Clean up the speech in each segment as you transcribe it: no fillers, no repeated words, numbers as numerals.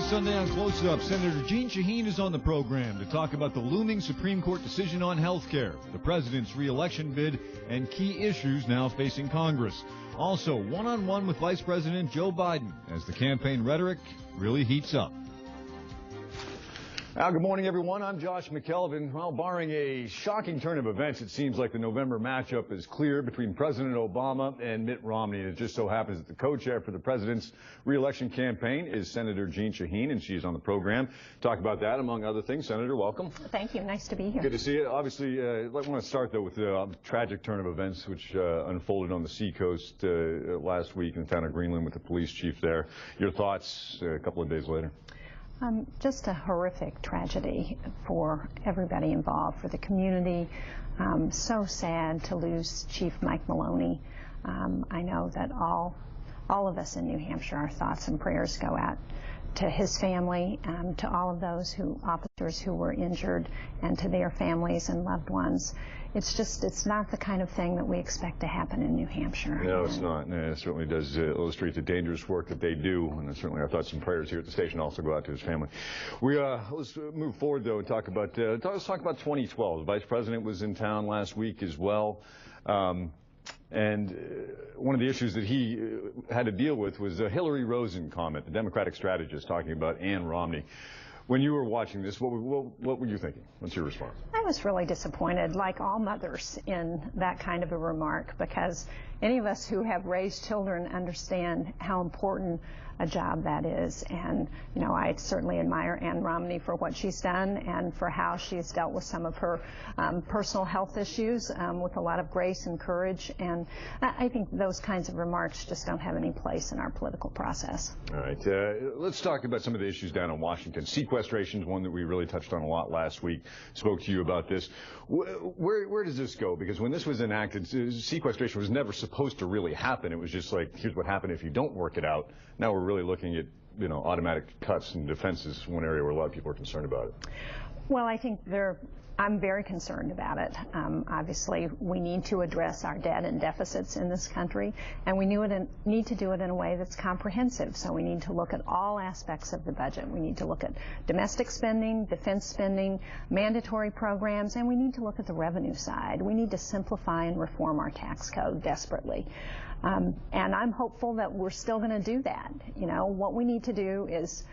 Sunday on Close Up, Senator Shaheen is on the program to talk about the looming Supreme Court decision on health care, the president's re-election bid, and key issues now facing Congress. Also, one-on-one with Vice President Joe Biden as the campaign rhetoric really heats up. Good morning, everyone. I'm Josh McKelvin. Well, barring a shocking turn of events, it seems like the November matchup is clear between President Obama and Mitt Romney. And it just so happens that the co-chair for the president's re-election campaign is Senator Shaheen, and she's on the program. Talk about that, among other things. Senator, welcome. Thank you. Nice to be here. Good to see you. Obviously, I want to start, though, with the tragic turn of events which unfolded on the seacoast last week in the town of Greenland with the police chief there. Your thoughts a couple of days later? Just a horrific tragedy for everybody involved, for the community. So sad to lose Chief Mike Maloney. I know that all of us in New Hampshire, our thoughts and prayers go out to his family, to all of those officers who were injured, and to their families and loved ones. It's not the kind of thing that we expect to happen in New Hampshire. No, it's not. It certainly does illustrate the dangerous work that they do, and certainly our thoughts and prayers here at the station also go out to his family. Let's move forward, though, and talk about 2012. The Vice President was in town last week as well. And one of the issues that he had to deal with was a Hillary Rosen comment, the Democratic strategist, talking about Ann Romney. When you were watching this, what were you thinking? What's your response? I was really disappointed, like all mothers, in that kind of a remark, because any of us who have raised children understand how important a job that is. And, you know, I certainly admire Ann Romney for what she's done and for how she's dealt with some of her personal health issues with a lot of grace and courage. And I think those kinds of remarks just don't have any place in our political process. All right. Let's talk about some of the issues down in Washington. Sequestration is one that we really touched on a lot last week. Spoke to you about this. Where does this go? Because when this was enacted, sequestration was never supposed to really happen. It was just like, here's what happened if you don't work it out. Now we're really looking at, you know, automatic cuts and defenses, one area where a lot of people are concerned about it. Well, I think I'm very concerned about it. Obviously, we need to address our debt and deficits in this country, and we need to do it in a way that's comprehensive. So we need to look at all aspects of the budget. We need to look at domestic spending, defense spending, mandatory programs, and we need to look at the revenue side. We need to simplify and reform our tax code desperately. And I'm hopeful that we're still going to do that. You know, what we need to do is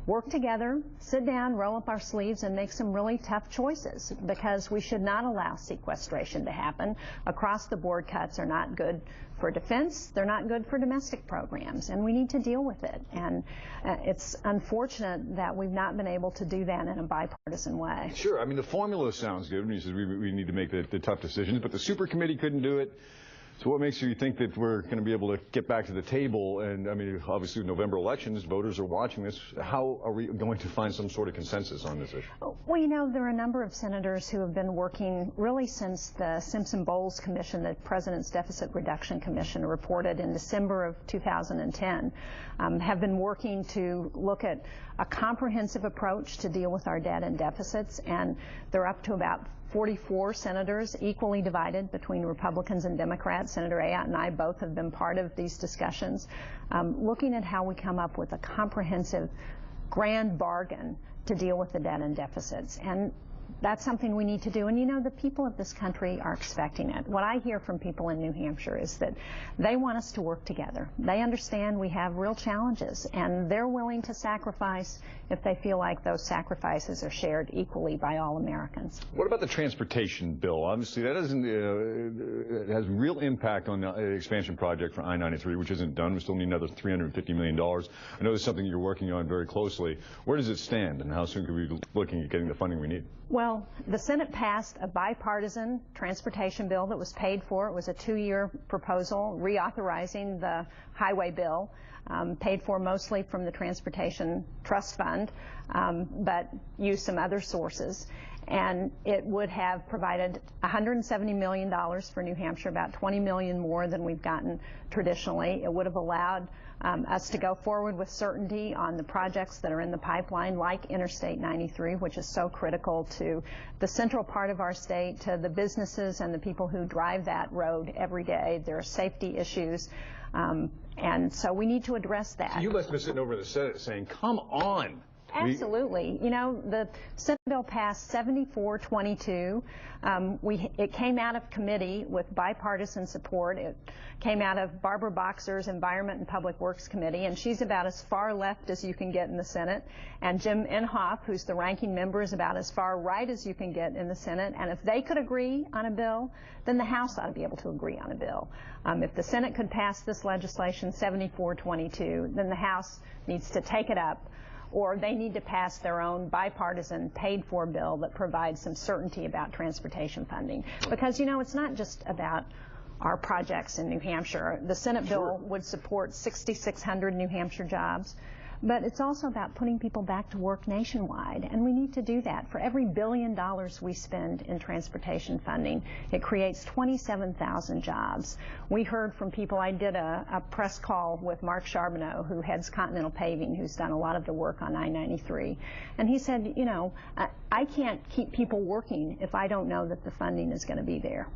work together, sit down, roll up our sleeves, and make some really tough choices, because we should not allow sequestration to happen. Across-the-board cuts are not good for defense. They're not good for domestic programs, and we need to deal with it. And it's unfortunate that we've not been able to do that in a bipartisan way. Sure. I mean, the formula sounds good. He says we need to make the tough decisions, but the super committee couldn't do it. So what makes you think that we're going to be able to get back to the table? And, I mean, obviously, November elections, voters are watching this. How are we going to find some sort of consensus on this issue? Well, you know, there are a number of senators who have been working really since the Simpson-Bowles Commission, the President's Deficit Reduction Commission, reported in December of 2010, have been working to look at a comprehensive approach to deal with our debt and deficits. And they're up to about 44 senators, equally divided between Republicans and Democrats. Senator Ayotte and I both have been part of these discussions, looking at how we come up with a comprehensive grand bargain to deal with the debt and deficits. And that's something we need to do. And, you know, the people of this country are expecting it. What I hear from people in New Hampshire is that they want us to work together. They understand we have real challenges, and they're willing to sacrifice if they feel like those sacrifices are shared equally by all Americans. What about the transportation bill? Obviously, that doesn't, it has real impact on the expansion project for I-93, which isn't done. We still need another $350 million. I know it's something you're working on very closely. Where does it stand, and how soon could we be looking at getting the funding we need? Well, the Senate passed a bipartisan transportation bill that was paid for. It was a 2-year proposal reauthorizing the highway bill, paid for mostly from the Transportation Trust Fund, but used some other sources. and it would have provided $170 million for New Hampshire, about $20 million more than we've gotten traditionally. It would have allowed us to go forward with certainty on the projects that are in the pipeline, like Interstate 93, which is so critical to the central part of our state, to the businesses and the people who drive that road every day. There are safety issues, and so we need to address that. You must have been sitting over in the Senate saying, come on. Absolutely. You know, the Senate bill passed 74-22. It came out of committee with bipartisan support. It came out of Barbara Boxer's Environment and Public Works Committee, and she's about as far left as you can get in the Senate. And Jim Inhofe, who's the ranking member, is about as far right as you can get in the Senate. And if they could agree on a bill, then the House ought to be able to agree on a bill. If the Senate could pass this legislation 74-22, then the House needs to take it up, or they need to pass their own bipartisan paid-for bill that provides some certainty about transportation funding. Because, you know, it's not just about our projects in New Hampshire. The Senate bill would support 6,600 New Hampshire jobs, but it's also about putting people back to work nationwide, and we need to do that. For every $1 billion we spend in transportation funding, it creates 27,000 jobs. We heard from people. I did a press call with Mark Charbonneau, who heads Continental Paving, who's done a lot of the work on I-93, and he said, you know, I can't keep people working if I don't know that the funding is going to be there.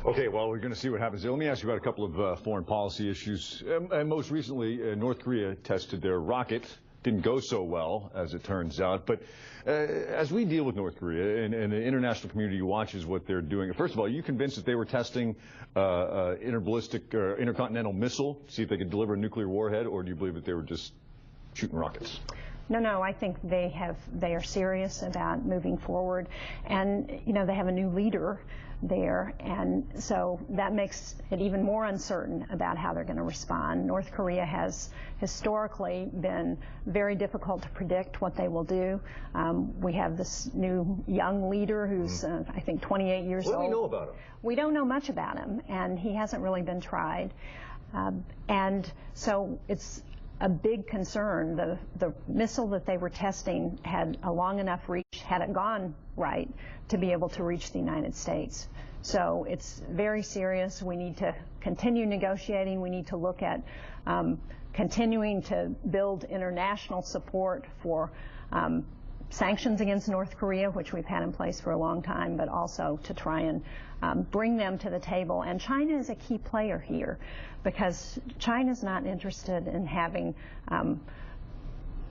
Okay, well, we're going to see what happens. Let me ask you about a couple of foreign policy issues. Most recently, North Korea tested their rocket. Didn't go so well, as it turns out. But as we deal with North Korea and the international community watches what they're doing, first of all, are you convinced that they were testing interballistic or intercontinental missile, see if they could deliver a nuclear warhead, or do you believe that they were just shooting rockets? No, I think they are serious about moving forward. And, you know, they have a new leader there, and so that makes it even more uncertain about how they're going to respond. North Korea has historically been very difficult to predict what they will do. We have this new young leader who's, I think, 28 years old. What do we know about him? We don't know much about him, and he hasn't really been tried. And so it's a big concern. The missile that they were testing had a long enough reach, had it gone right, to be able to reach the United States. So it's very serious. We need to continue negotiating. We need to look at continuing to build international support for sanctions against North Korea, which we've had in place for a long time, but also to try and bring them to the table. And China is a key player here, because China's not interested in having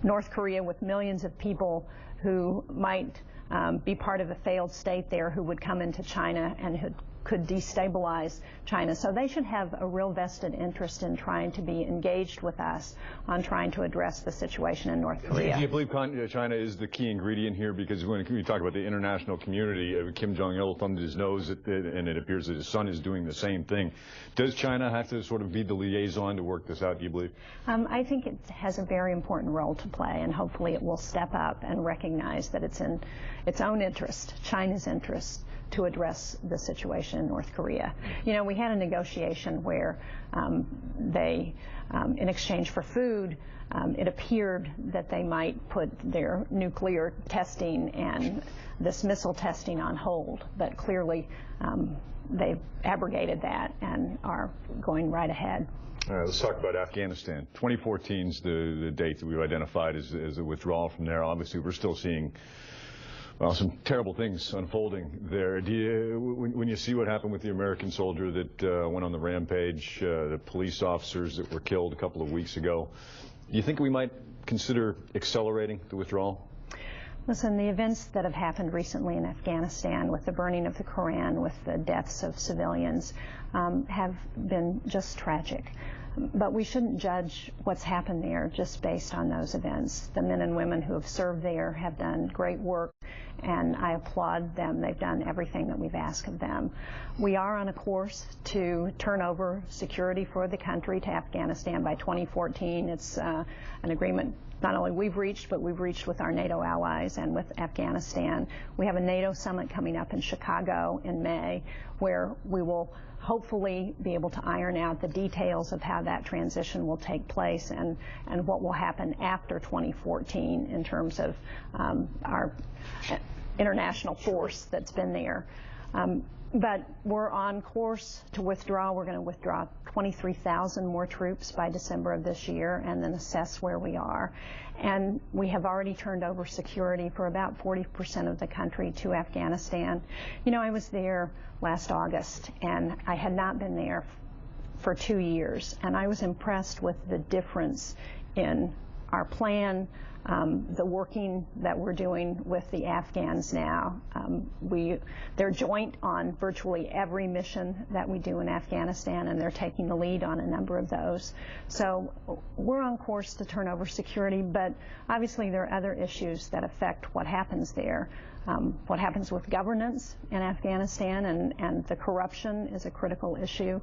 North Korea with millions of people who might be part of a failed state there, who would come into China and who could destabilize China. So they should have a real vested interest in trying to be engaged with us on trying to address the situation in North Korea. Do you believe China is the key ingredient here? Because when you talk about the international community, Kim Jong-il thumbed his nose at it, and it appears that his son is doing the same thing. Does China have to sort of be the liaison to work this out, do you believe? I think it has a very important role to play, and hopefully it will step up and recognize that it's in its own interest, China's interest, to address the situation in North Korea. You know, we had a negotiation where they, in exchange for food, it appeared that they might put their nuclear testing and this missile testing on hold, but clearly they've abrogated that and are going right ahead. All right, let's talk about Afghanistan. 2014 is the date that we've identified as a withdrawal from there. Obviously, we're still seeing some terrible things unfolding there. Do you, when you see what happened with the American soldier that went on the rampage, the police officers that were killed a couple of weeks ago, do you think we might consider accelerating the withdrawal? Listen, the events that have happened recently in Afghanistan, with the burning of the Koran, with the deaths of civilians, have been just tragic. But we shouldn't judge what's happened there just based on those events. The men and women who have served there have done great work, and I applaud them. They've done everything that we've asked of them. We are on a course to turn over security for the country to Afghanistan by 2014. It's an agreement not only we've reached, but we've reached with our NATO allies and with Afghanistan. We have a NATO summit coming up in Chicago in May, where we will hopefully be able to iron out the details of how that transition will take place and what will happen after 2014 in terms of our international force that's been there. But we're on course to withdraw. We're going to withdraw 23,000 more troops by December of this year and then assess where we are. And we have already turned over security for about 40% of the country to Afghanistan. You know, I was there last August, and I had not been there for 2 years, and I was impressed with the difference in our plan, the working that we're doing with the Afghans now. They're joint on virtually every mission that we do in Afghanistan, and they're taking the lead on a number of those. So we're on course to turn over security, but obviously there are other issues that affect what happens there. What happens with governance in Afghanistan, and the corruption is a critical issue.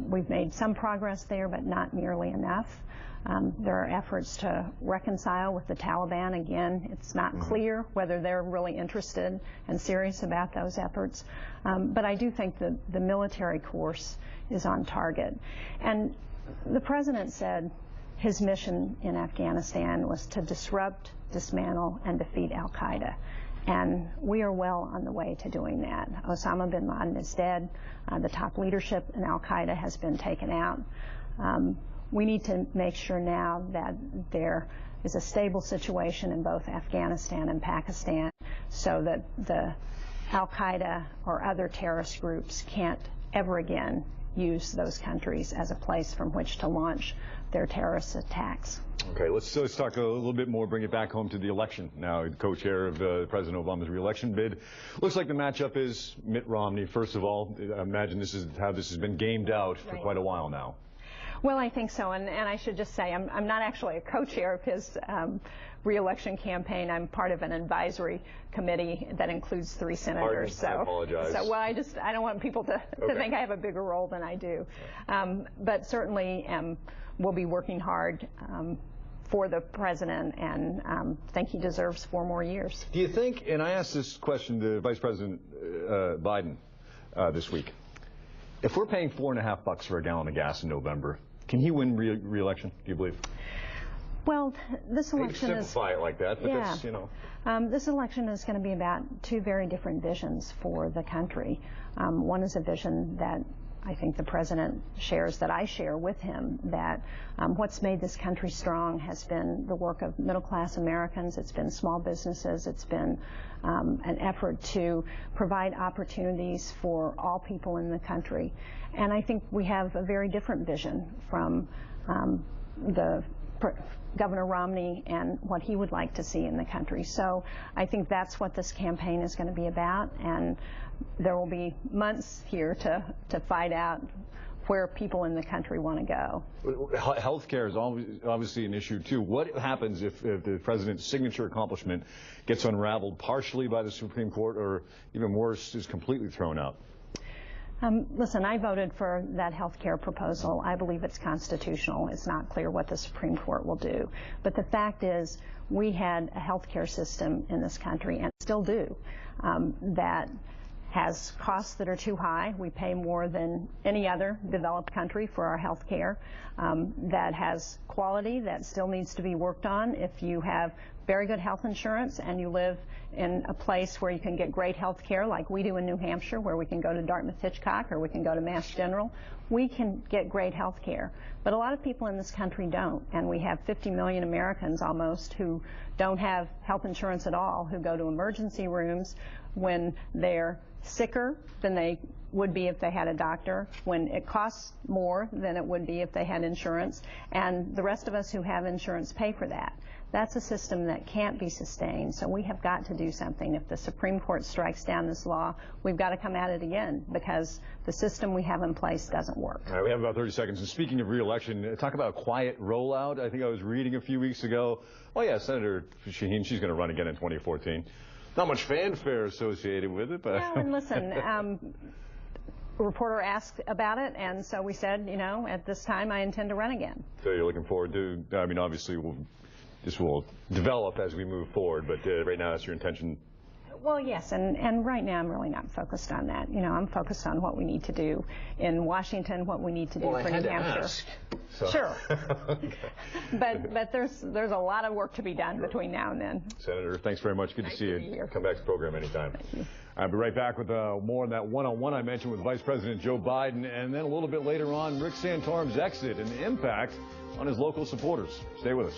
We've made some progress there, but not nearly enough. There are efforts to reconcile with the Taliban. Again, it's not clear whether they're really interested and serious about those efforts. But I do think that the military course is on target. And the president said his mission in Afghanistan was to disrupt, dismantle, and defeat al-Qaeda. And we are well on the way to doing that. Osama bin Laden is dead. The top leadership in al-Qaeda has been taken out. We need to make sure now that there is a stable situation in both Afghanistan and Pakistan so that the al-Qaeda or other terrorist groups can't ever again use those countries as a place from which to launch their terrorist attacks. Okay, let's talk a little bit more, bring it back home to the election. Now, co-chair of President Obama's re-election bid. Looks like the matchup is Mitt Romney. First of all, I imagine this is how this has been gamed out for quite a while now. Well, I think so, and I should just say I'm not actually a co-chair of his re-election campaign. I'm part of an advisory committee that includes 3 senators. Pardon, I apologize. So, well, I don't want people to think I have a bigger role than I do. But certainly we'll be working hard for the president, and think he deserves 4 more years. Do you think, and I asked this question to Vice President Biden this week, if we're paying $4.50 for a gallon of gas in November, can he win re-election, do you believe? Well, this election is... Simplify it like that, but that's, you know... This election is going to be about 2 very different visions for the country. One is a vision that I think the president shares, that I share with him, that what's made this country strong has been the work of middle-class Americans. It's been small businesses. It's been an effort to provide opportunities for all people in the country. And I think we have a very different vision from Governor Romney and what he would like to see in the country. So I think that's what this campaign is going to be about, and there will be months here to fight out where people in the country want to go. Health care is obviously an issue, too. What happens if the president's signature accomplishment gets unraveled partially by the Supreme Court, or even worse, is completely thrown out? Listen, I voted for that health care proposal. I believe it's constitutional. It's not clear what the Supreme Court will do. But the fact is, we had a health care system in this country, and still do, that has costs that are too high. We pay more than any other developed country for our health care. That has quality that still needs to be worked on. If you have very good health insurance and you live in a place where you can get great health care like we do in New Hampshire, where we can go to Dartmouth-Hitchcock or we can go to Mass General, we can get great health care. But a lot of people in this country don't, and we have 50 million Americans almost who don't have health insurance at all, who go to emergency rooms when they're sicker than they would be if they had a doctor, when it costs more than it would be if they had insurance, and the rest of us who have insurance pay for that. That's a system that can't be sustained, so we have got to do something. If the Supreme Court strikes down this law, we've got to come at it again, because the system we have in place doesn't work. All right, we have about 30 seconds. And speaking of re-election, talk about a quiet rollout. I think I was reading a few weeks ago, oh yeah, Senator Shaheen, she's going to run again in 2014. Not much fanfare associated with it, but... Well, and listen, a reporter asked about it, and so we said, you know, at this time I intend to run again. So you're looking forward to, I mean, obviously this will develop as we move forward, but right now that's your intention? Well, yes, and right now I'm really not focused on that. You know, I'm focused on what we need to do in Washington, what we need to do for New Hampshire. Ask, so. Sure. Okay. But there's a lot of work to be done between now and then. Senator, thanks very much. Good to see you. Here. Come back to the program anytime. Thank you. I'll be right back with more on that one-on-one I mentioned with Vice President Joe Biden, and then a little bit later on, Rick Santorum's exit and the impact on his local supporters. Stay with us.